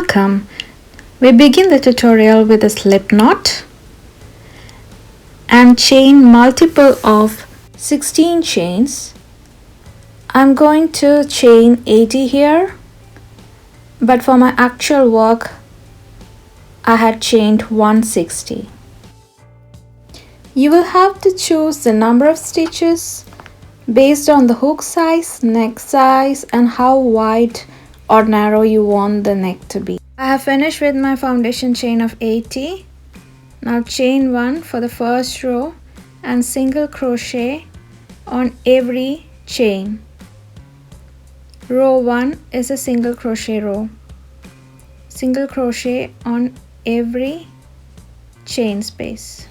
Welcome! We begin the tutorial with a slip knot and chain multiple of 16 chains. I'm going to chain 80 here, but for my actual work I had chained 160. You will have to choose the number of stitches based on the hook size, neck size, and how wide or narrow you want the neck to be. I have finished with my foundation chain of 80. Now chain 1 for the first row and single crochet on every chain. Row 1 is a single crochet row. Single crochet on every chain space.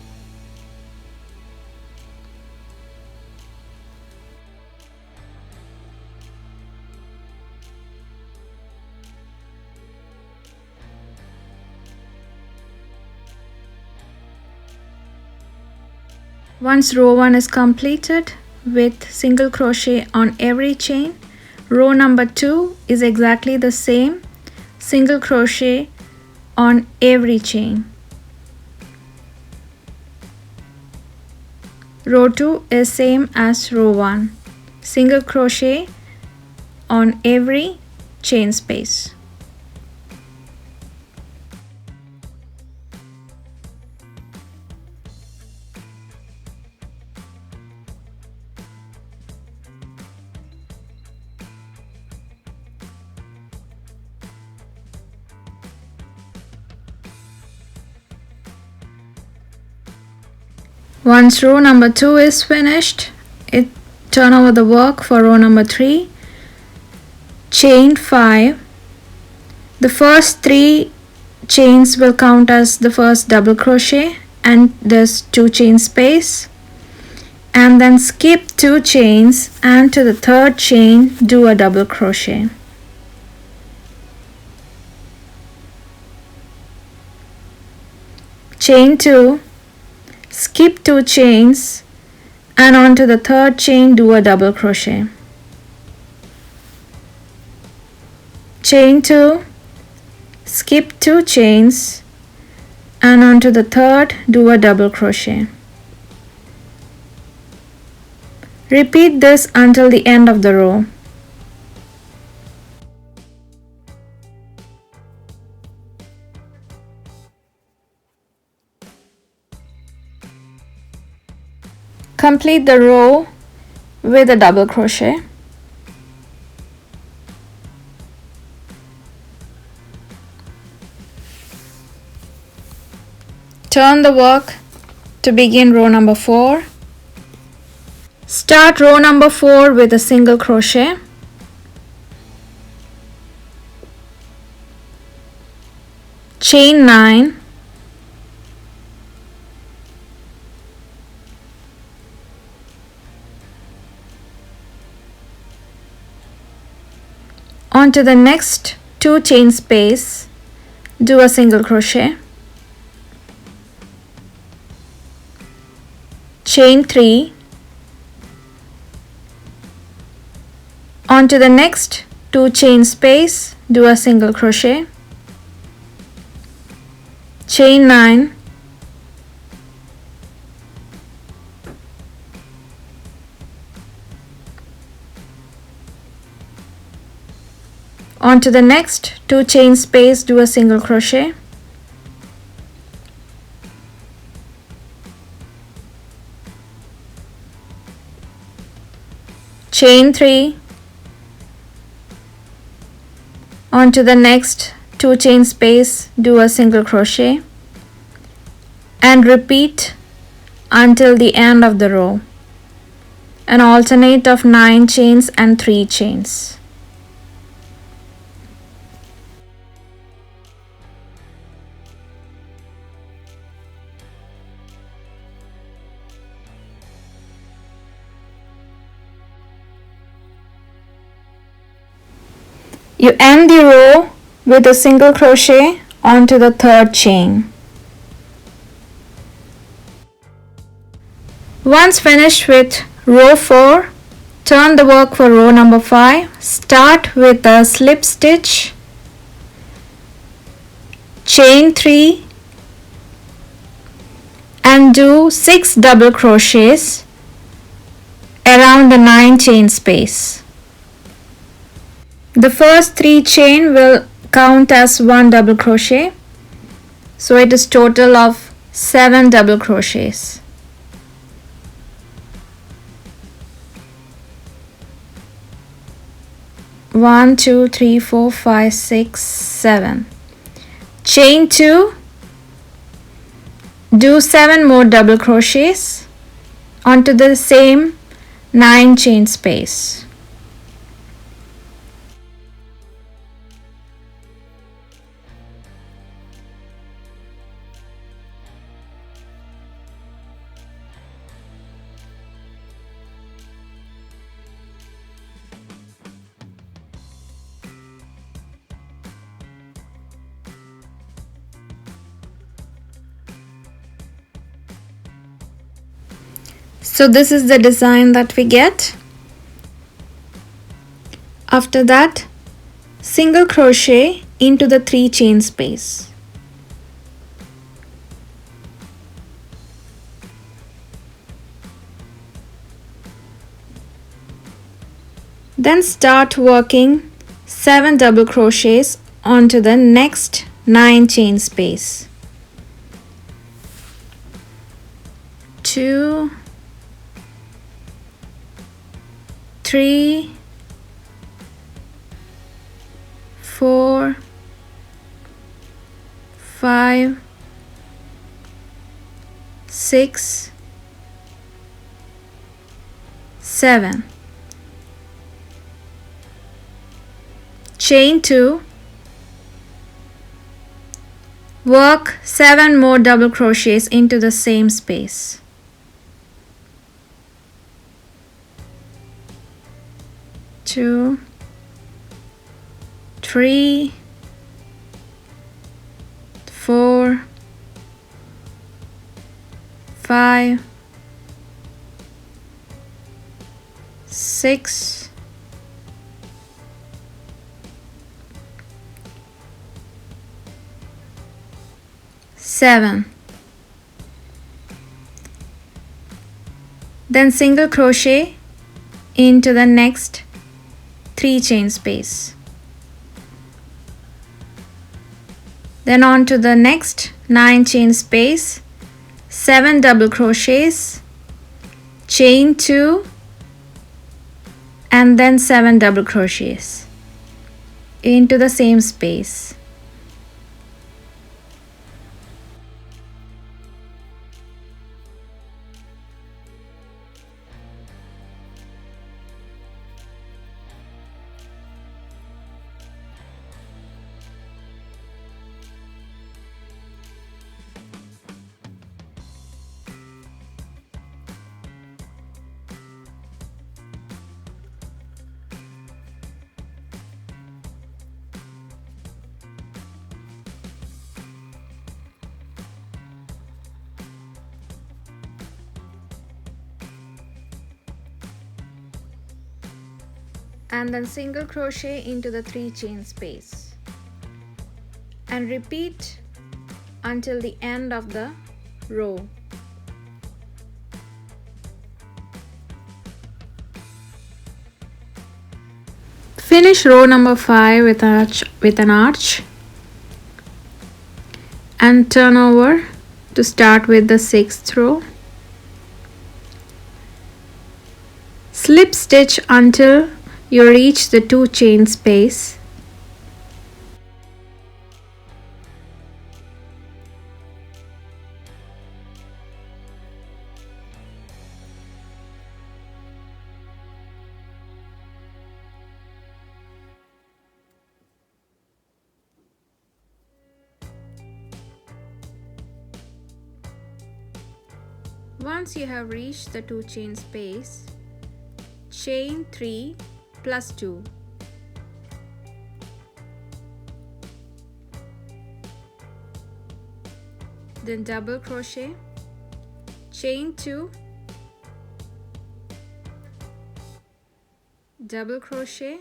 Once row 1 is completed with single crochet on every chain, row number 2 is exactly the same, single crochet on every chain. Row 2 is same as row 1, single crochet on every chain space. Once row number 2 is finished, turn over the work for row number 3, chain 5. The first 3 chains will count as the first double crochet and there's 2 chain space, and then skip 2 chains and to the third chain do a double crochet. Chain 2, skip 2 chains and onto the third chain do a double crochet. Chain 2, skip 2 chains and onto the third do a double crochet. Repeat this until the end of the row. Complete the row with a double crochet. Turn the work to begin row number 4. Start row number 4 with a single crochet. Chain 9. Onto the next 2 chain space, do a single crochet. Chain 3. Onto the next 2 chain space, do a single crochet. Chain 9. Onto the next 2 chain space, do a single crochet. Chain 3. Onto the next 2 chain space, do a single crochet and repeat until the end of the row. An alternate of 9 chains and 3 chains. You end the row with a single crochet onto the third chain. Once finished with row 4, turn the work for row number 5. Start with a slip stitch chain 3 and do 6 double crochets around the 9 chain space. The first 3 chain will count as 1 double crochet, so it is total of 7 double crochets. One, two, three, 4, 5, 6, 7. Chain 2, do 7 more double crochets onto the same 9 chain space. So this is the design that we get. After that, single crochet into the 3 chain space. Then start working 7 double crochets onto the next 9 chain space. 2, 3, 4, 5, 6, 7. Chain 2, work 7 more double crochets into the same space. 2, 3, 4, 5, 6, 7. Then single crochet into the next 3 chain space. Then on to the next 9 chain space, 7 double crochets, chain 2 and then 7 double crochets into the same space. And then single crochet into the 3 chain space and repeat until the end of the row. Finish row number 5 with an arch and turn over to start with the 6th row. Slip stitch until you reach the 2 chain space. Once you have reached the 2 chain space, chain 3 plus 2. Then double crochet, chain 2, double crochet,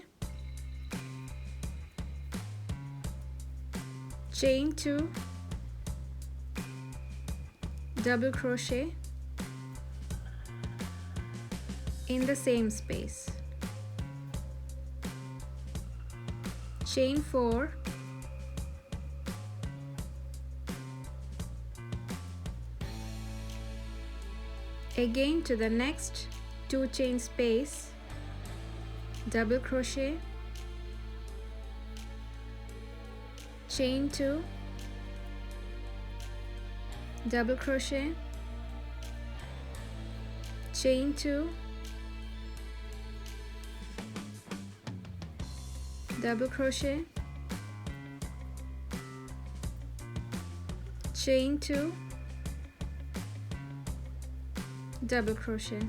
chain 2, double crochet in the same space, chain 4, again to the next 2 chain space, double crochet, chain 2, double crochet, chain 2, double crochet, chain 2, double crochet,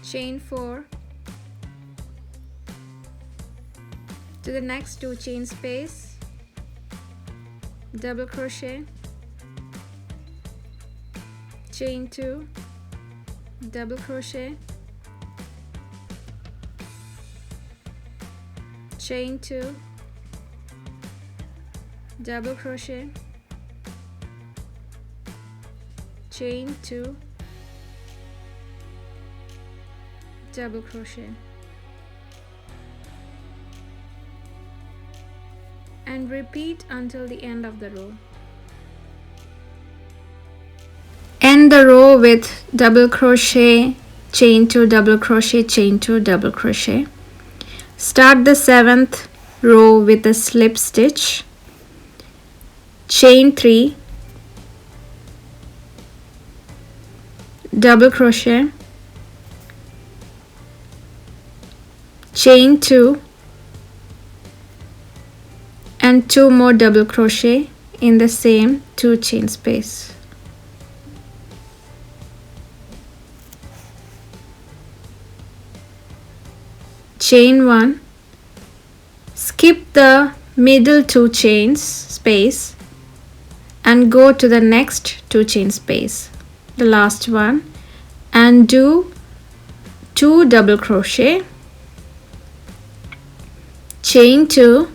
chain 4, to the next 2 chain space, double crochet, chain 2, double crochet, chain 2, double crochet, chain 2, double crochet, and repeat until the end of the row. End the row with double crochet, chain 2, double crochet, chain 2, double crochet. Start the 7th row with a slip stitch, chain 3, double crochet, chain 2, and 2 more double crochet in the same 2 chain space. Chain 1, skip the middle 2 chains space and go to the next 2 chain space, the last one, and do 2 double crochet, chain 2,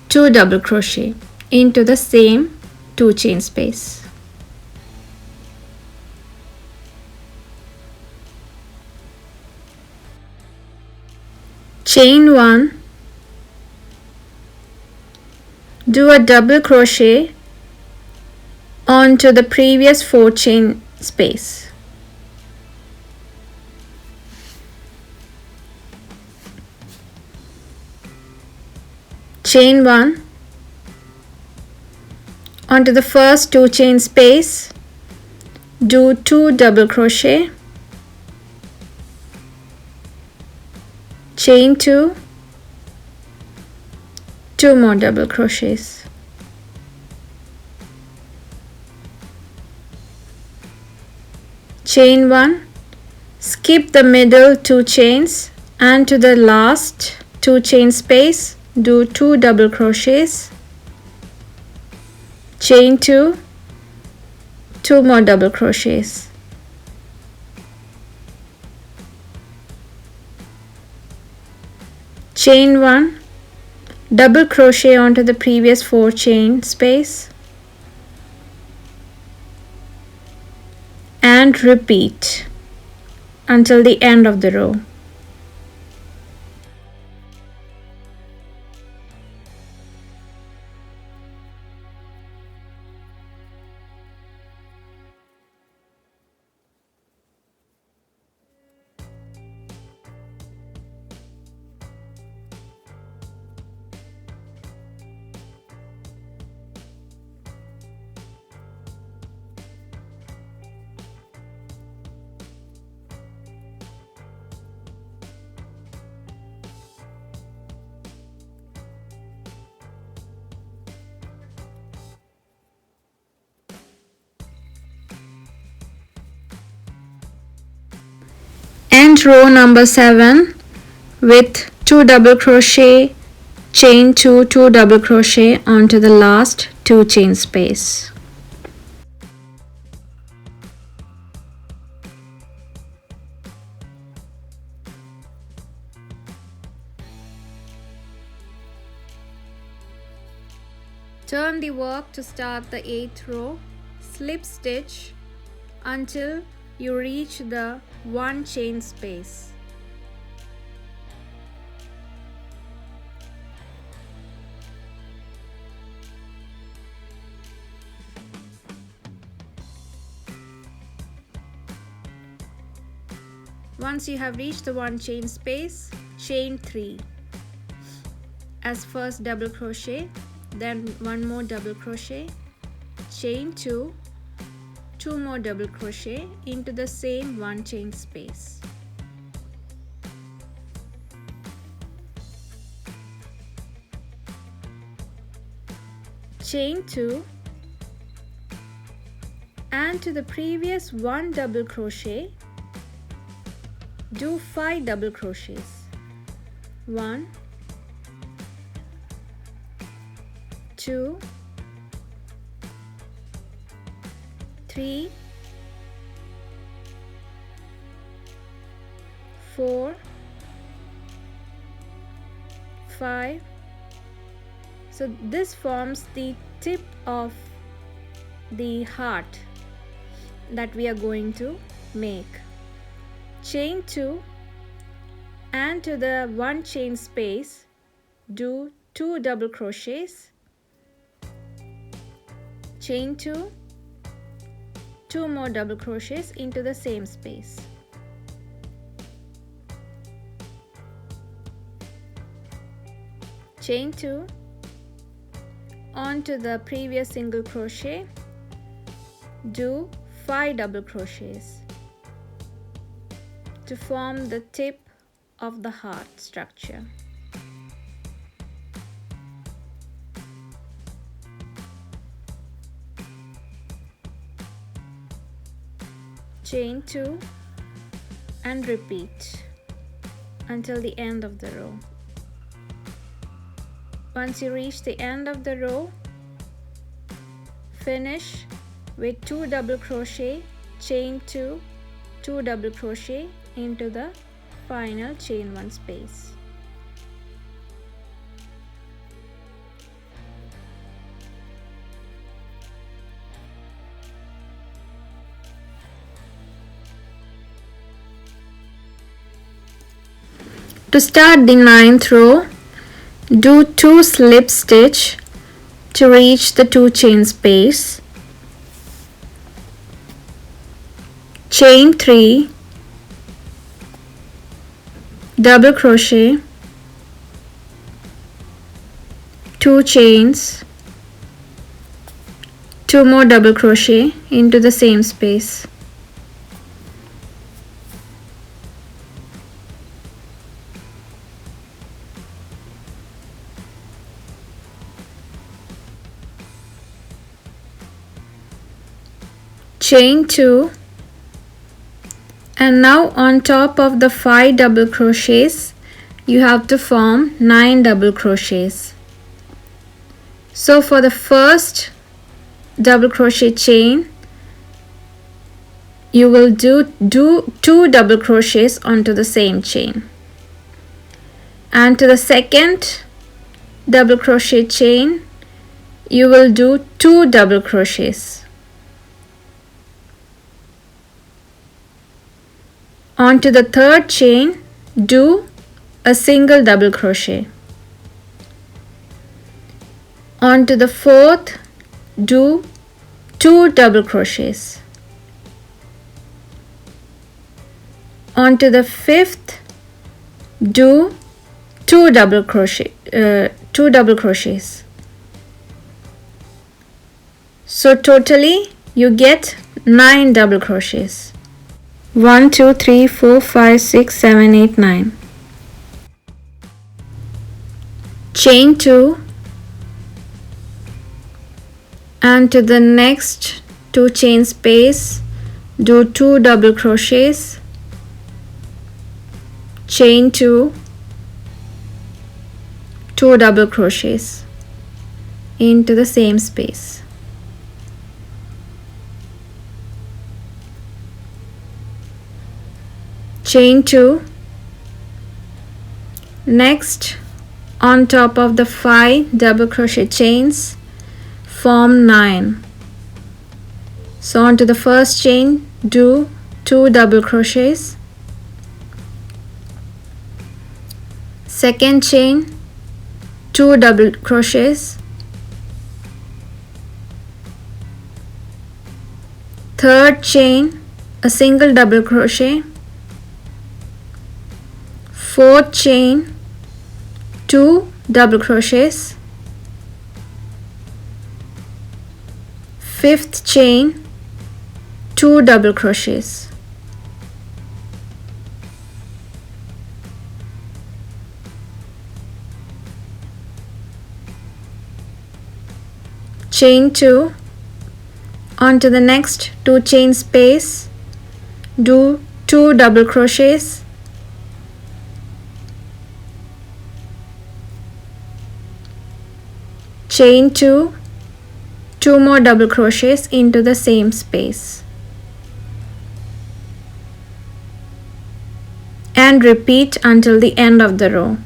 2 double crochet into the same 2 chain space. Chain 1, do a double crochet onto the previous 4 chain space. Chain 1, onto the first 2 chain space, do 2 double crochet, chain 2, 2 more double crochets, chain 1, skip the middle 2 chains and to the last 2 chain space do 2 double crochets, chain 2, 2 more double crochets, chain 1, double crochet onto the previous 4 chain space and repeat until the end of the row. End row number 7 with 2 double crochet, chain 2, 2 double crochet onto the last 2 chain space. Turn the work to start the 8th row. Slip stitch until you reach the 1 chain space. Once you have reached the 1 chain space, chain 3 as first double crochet, then 1 more double crochet, chain 2, 2 more double crochet into the same 1 chain space. Chain 2 and to the previous 1 double crochet, do 5 double crochets. 1, 2, 3, 4, 5. So this forms the tip of the heart that we are going to make. Chain 2 and to the 1 chain space, do 2 double crochets, chain 2, 2 more double crochets into the same space. Chain 2 onto the previous single crochet, do 5 double crochets to form the tip of the heart structure. Chain 2 and repeat until the end of the row. Once you reach the end of the row, finish with 2 double crochet, chain 2, 2 double crochet into the final chain 1 space. To start the 9th row, do 2 slip stitch to reach the 2 chain space, chain 3, double crochet, 2 chains, 2 more double crochet into the same space. Chain 2 and now on top of the 5 double crochets you have to form 9 double crochets. So for the first double crochet chain you will do 2 double crochets onto the same chain, and to the second double crochet chain you will do 2 double crochets. Onto the third chain, do a single double crochet. Onto the fourth, do 2 double crochets. Onto the fifth, do 2 double crochets. So totally you get 9 double crochets. 1 2 3 4 5 6 7 8 9. Chain 2 and to the next 2 chain space do 2 double crochets, chain 2, 2 double crochets into the same space. Chain 2. Next, on top of the 5 double crochet chains, form 9. So onto the first chain, do 2 double crochets, second chain, 2 double crochets, third chain, a single double crochet, fourth chain, 2 double crochets, fifth chain, 2 double crochets. Chain 2, onto the next 2 chain space, do 2 double crochets, chain 2, 2 more double crochets into the same space, and repeat until the end of the row.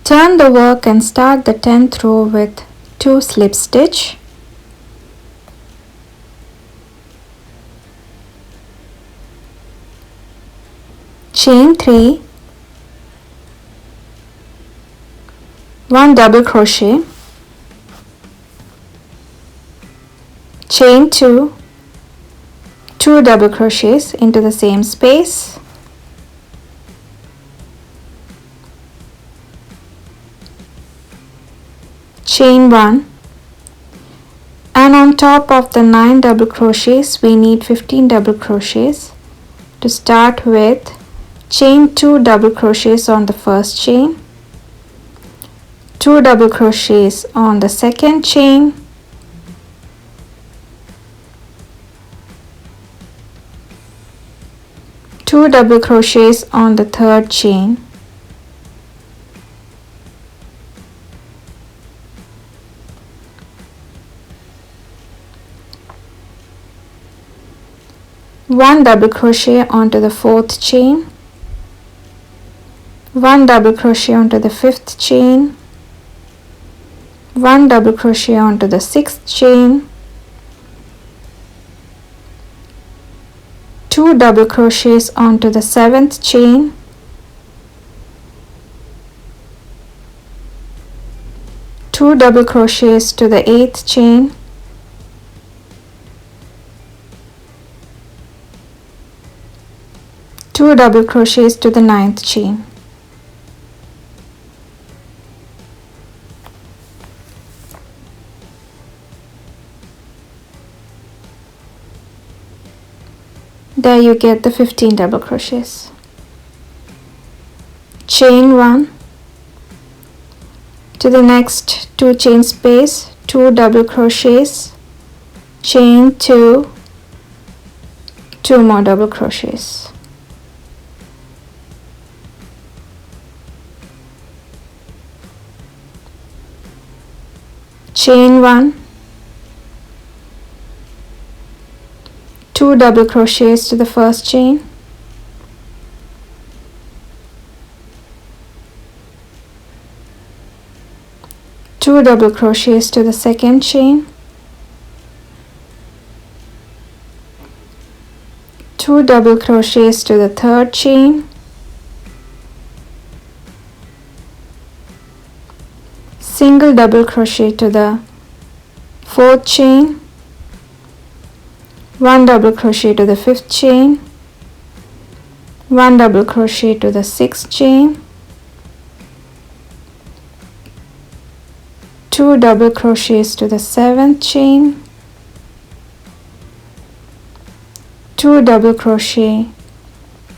Turn the work and start the 10th row with 2 slip stitch, chain 3, 1 double crochet, chain 2, 2 double crochets into the same space, chain 1, and on top of the 9 double crochets we need 15 double crochets. To start with, chain 2 double crochets on the first chain, 2 double crochets on the second chain, two double crochets on the third chain, one double crochet onto the fourth chain, one double crochet onto the fifth chain, one double crochet onto the sixth chain, two double crochets onto the seventh chain, two double crochets to the eighth chain, two double crochets to the ninth chain. There you get the 15 double crochets. Chain 1, to the next 2 chain space, 2 double crochets, chain 2, 2 more double crochets. Chain 1, 2 double crochets to the first chain, two double crochets to the second chain, two double crochets to the third chain, single double crochet to the fourth chain, one double crochet to the fifth chain, 1 double crochet to the 6th chain, 2 double crochets to the 7th chain, 2 double crochet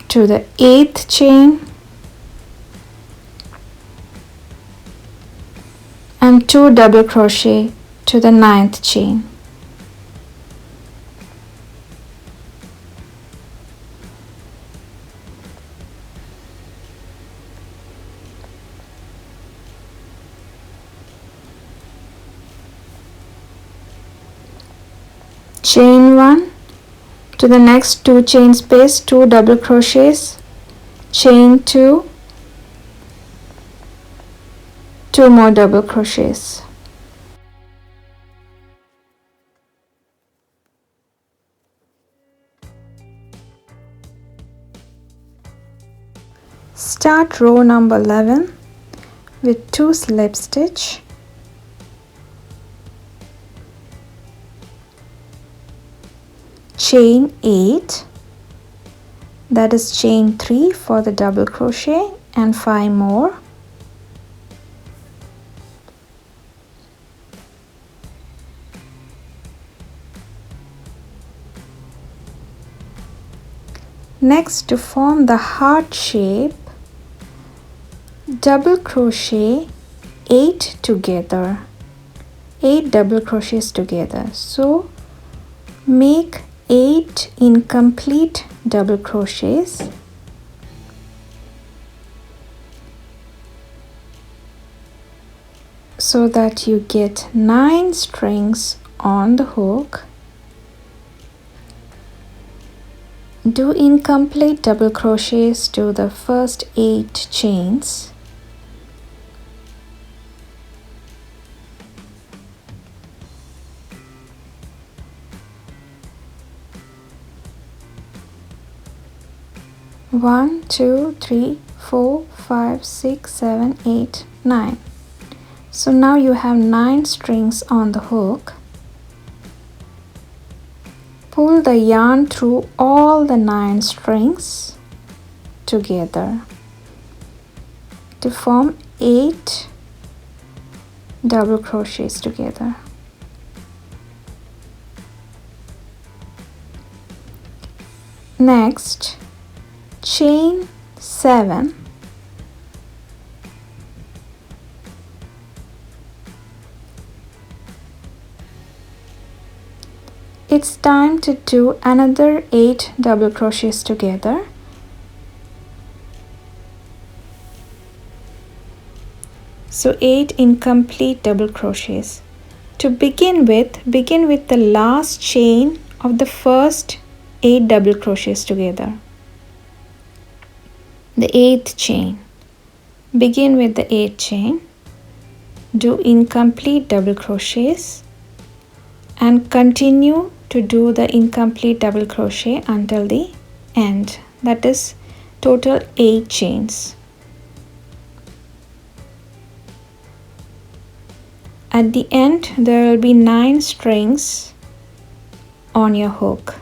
to the 8th chain, and 2 double crochet to the 9th chain. Chain 1 to the next 2 chain space, 2 double crochets, chain 2, 2 more double crochets. Start row number 11 with 2 slip stitch, chain 8, that is chain 3 for the double crochet, and 5 more. Next, to form the heart shape, double crochet 8 together, 8 double crochets together. So make 8 incomplete double crochets, so that you get 9 strings on the hook. Do incomplete double crochets to the first 8 chains. One, 2, 3, 4, 5, 6, 7, 8, 9. So now you have 9 strings on the hook. Pull the yarn through all the 9 strings together to form 8 double crochets together. Next, chain 7, it's time to do another 8 double crochets together. So 8 incomplete double crochets. To begin with the last chain of the first 8 double crochets together. The 8th chain. Begin with the 8th chain. Do incomplete double crochets and continue to do the incomplete double crochet until the end. That is total 8 chains. At the end, there will be 9 strings on your hook.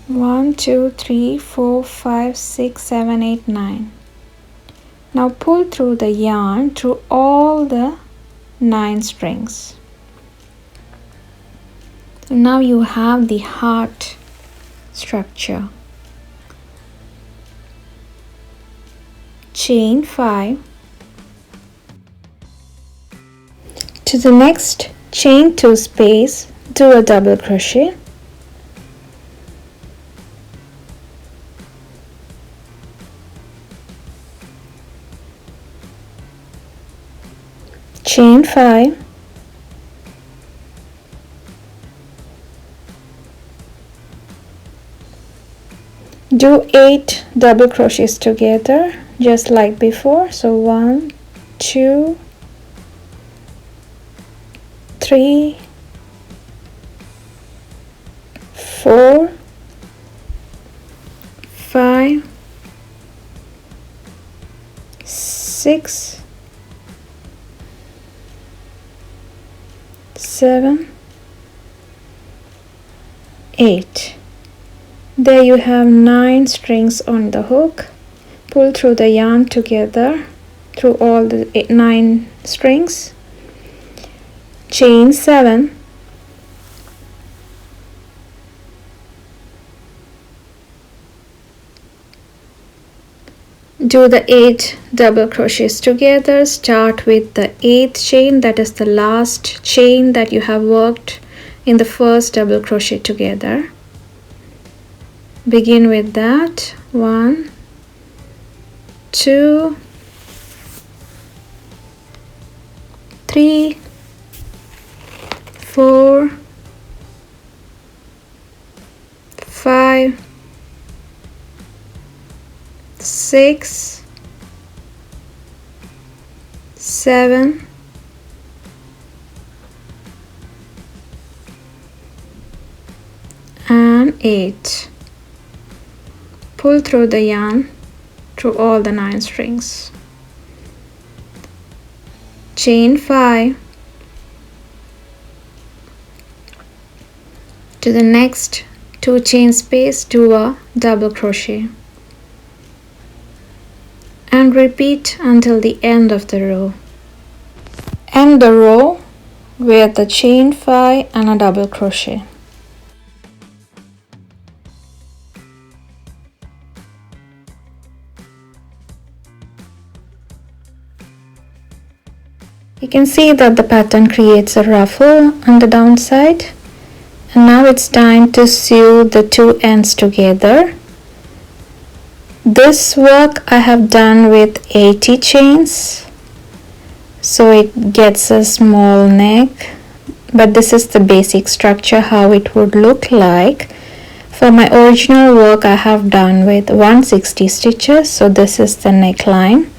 One, 2, 3, 4, 5, 6, 7, 8, 9. Now pull through the yarn through all the 9 strings. So now you have the heart structure. Chain 5. To the next chain 2 space, do a double crochet. Chain 5, do 8 double crochets together just like before. So 1, 2, 3, 4, 5, 6, 7, 8. There you have 9 strings on the hook. Pull through the yarn together through all the 9 strings. Chain 7. Do the 8 double crochets together. Start with the 8th chain, that is the last chain that you have worked in the first double crochet together. Begin with that. 1, 2, 3, 4, 5, 6, 7, 8. Pull through the yarn through all the 9 strings. Chain 5. To the next 2 chain space, do a double crochet and repeat until the end of the row. End the row with the chain 5 and a double crochet. You can see that the pattern creates a ruffle on the downside, and now it's time to sew the 2 ends together. This work I have done with 80 chains, so it gets a small neck, but this is the basic structure how it would look like. For my original work I have done with 160 stitches, so this is the neckline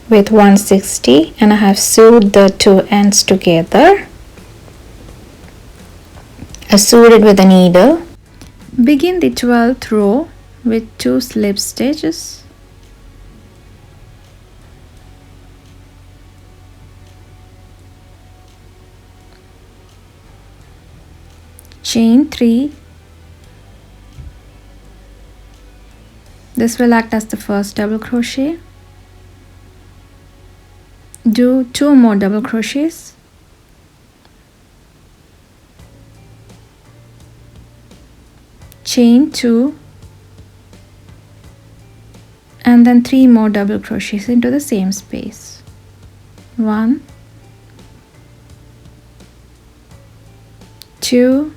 with 160, and I have sewed the 2 ends together. I sewed it with a needle. Begin the 12th row with 2 slip stitches. Chain 3. This will act as the first double crochet. Do 2 more double crochets. Chain 2 and then 3 more double crochets into the same space. 1, 2,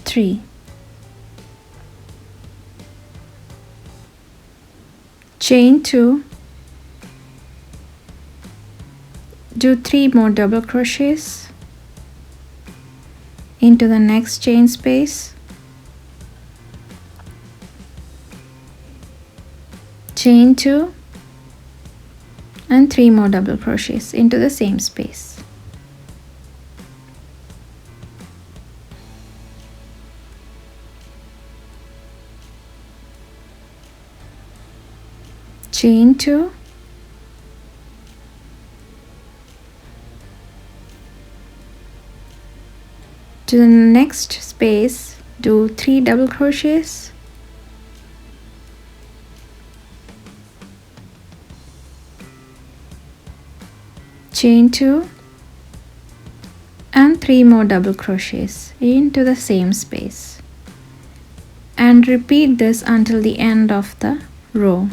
3. Chain 2, do 3 more double crochets into the next chain space. Chain 2 and 3 more double crochets into the same space. Chain 2, to the next space do 3 double crochets, chain 2 and 3 more double crochets into the same space, and repeat this until the end of the row.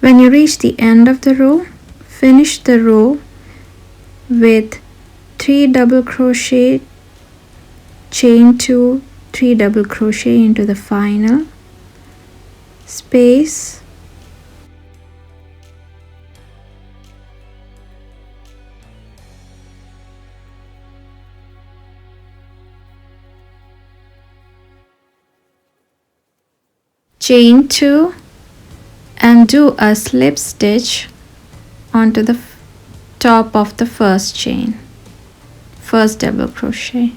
When you reach the end of the row, finish the row with 3 double crochet, chain 2, 3 double crochet into the final space, chain 2 and do a slip stitch onto the top of the first chain, first double crochet,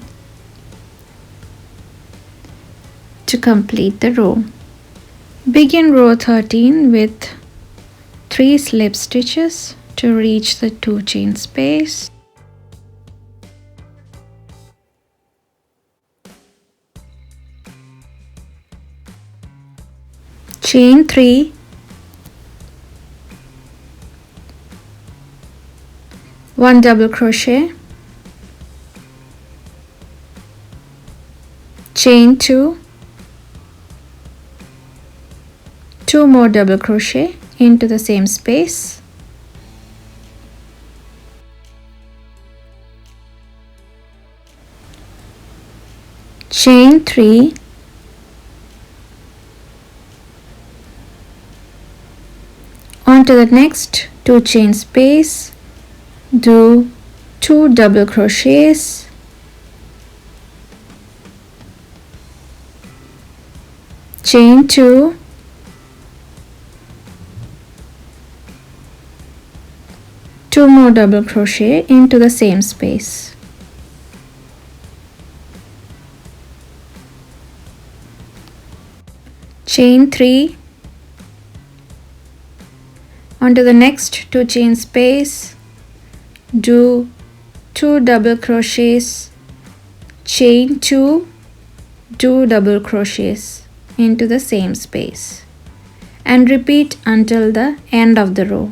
to complete the row. Begin row 13 with 3 slip stitches to reach the 2 chain space. Chain 3, one double crochet, chain 2, 2 more double crochet into the same space, chain 3, onto the next 2 chain space, do 2 double crochets, chain 2, two more double crochet into the same space, chain 3, onto the next 2 chain space, do 2 double crochets, chain 2, 2 double crochets into the same space, and repeat until the end of the row.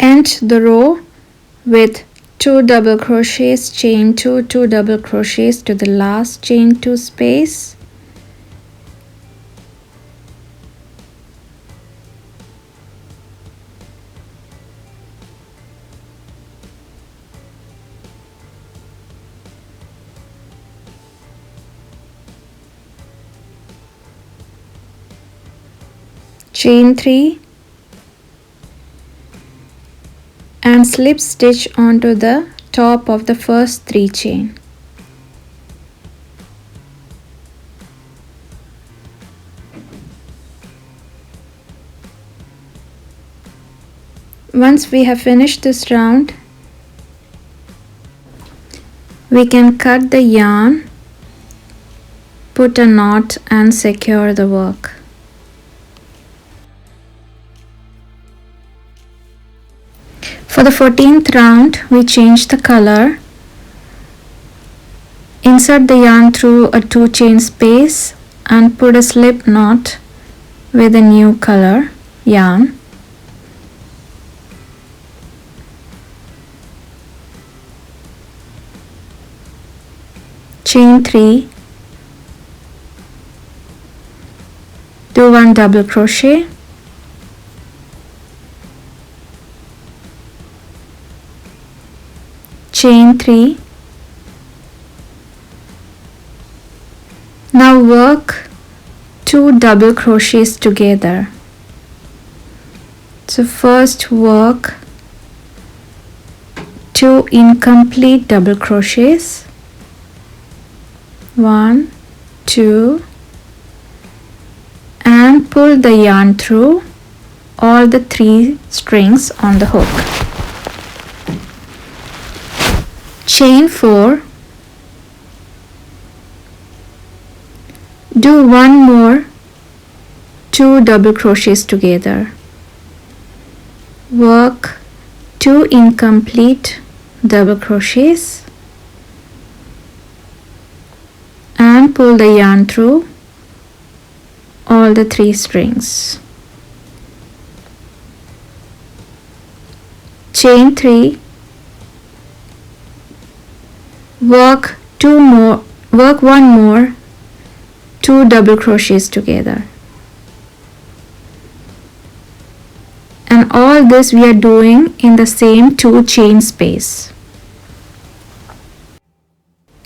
End the row with 2 double crochets, chain 2, 2 double crochets to the last chain 2 space, chain 3, and slip stitch onto the top of the first 3 chain. Once we have finished this round, we can cut the yarn, put a knot and secure the work. For the 14th round, we change the color. Insert the yarn through a 2 chain space and put a slip knot with a new color yarn. Chain 3, do 1 double crochet, chain 3. Now work 2 double crochets together. So first work 2 incomplete double crochets, 1, 2, and pull the yarn through all the 3 strings on the hook. Chain 4, do 1 more 2 double crochets together, work 2 incomplete double crochets and pull the yarn through all the 3 strings. Chain 3, work 1 more 2 double crochets together. And all this we are doing in the same 2 chain space.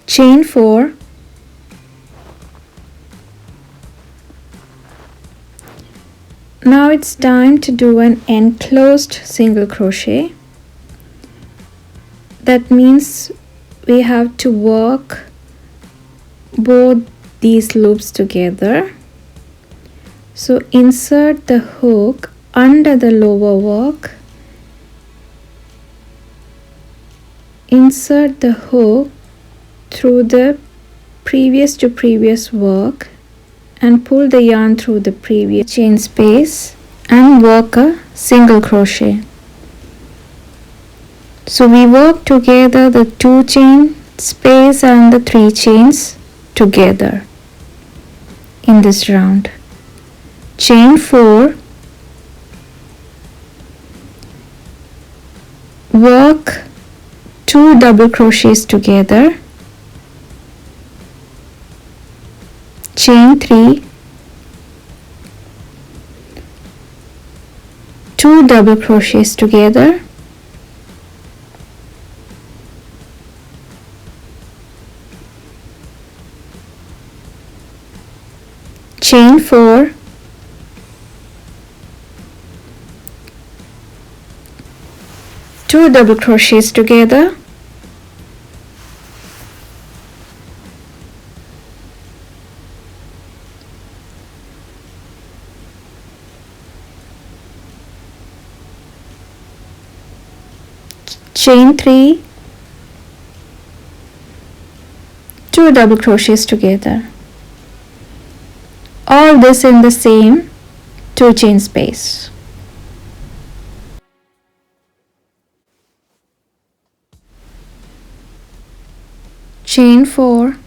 Chain 4, now it's time to do an enclosed single crochet. That means we have to work both these loops together. So insert the hook under the lower work, insert the hook through the previous to previous work and pull the yarn through the previous chain space and work a single crochet. So we work together the 2 chain space and the 3 chains together in this round. Chain 4, work 2 double crochets together, chain 3, 2 double crochets together, chain 4, two double crochets together, chain 3, 2 double crochets together. All this in the same 2 chain space. Chain 4.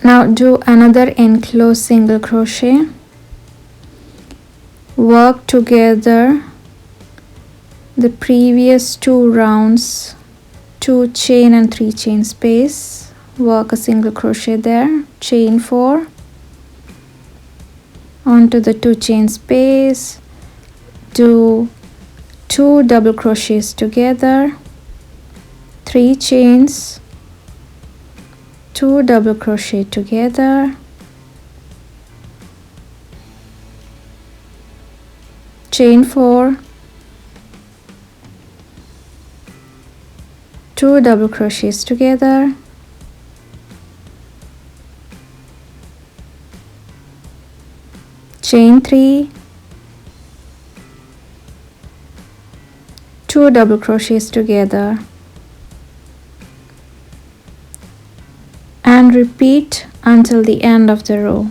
Now do another enclosed single crochet. Work together the previous 2 rounds, 2 chain and 3 chain space. Work a single crochet there, chain 4 onto the 2 chain space, do 2 double crochets together, 3 chains, 2 double crochet together, chain 4, 2 double crochets together, chain 3, 2 double crochets together, and repeat until the end of the row.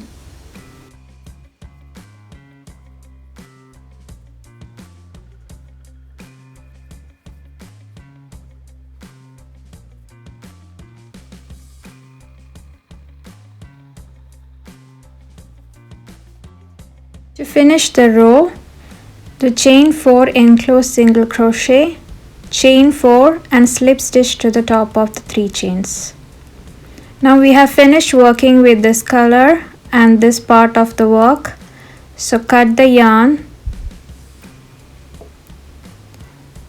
To finish the row, do chain 4 enclosed single crochet, chain 4 and slip stitch to the top of the 3 chains. Now we have finished working with this color and this part of the work. So cut the yarn,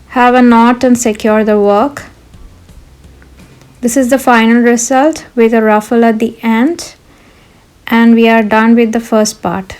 have a knot and secure the work. This is the final result with a ruffle at the end, and we are done with the first part.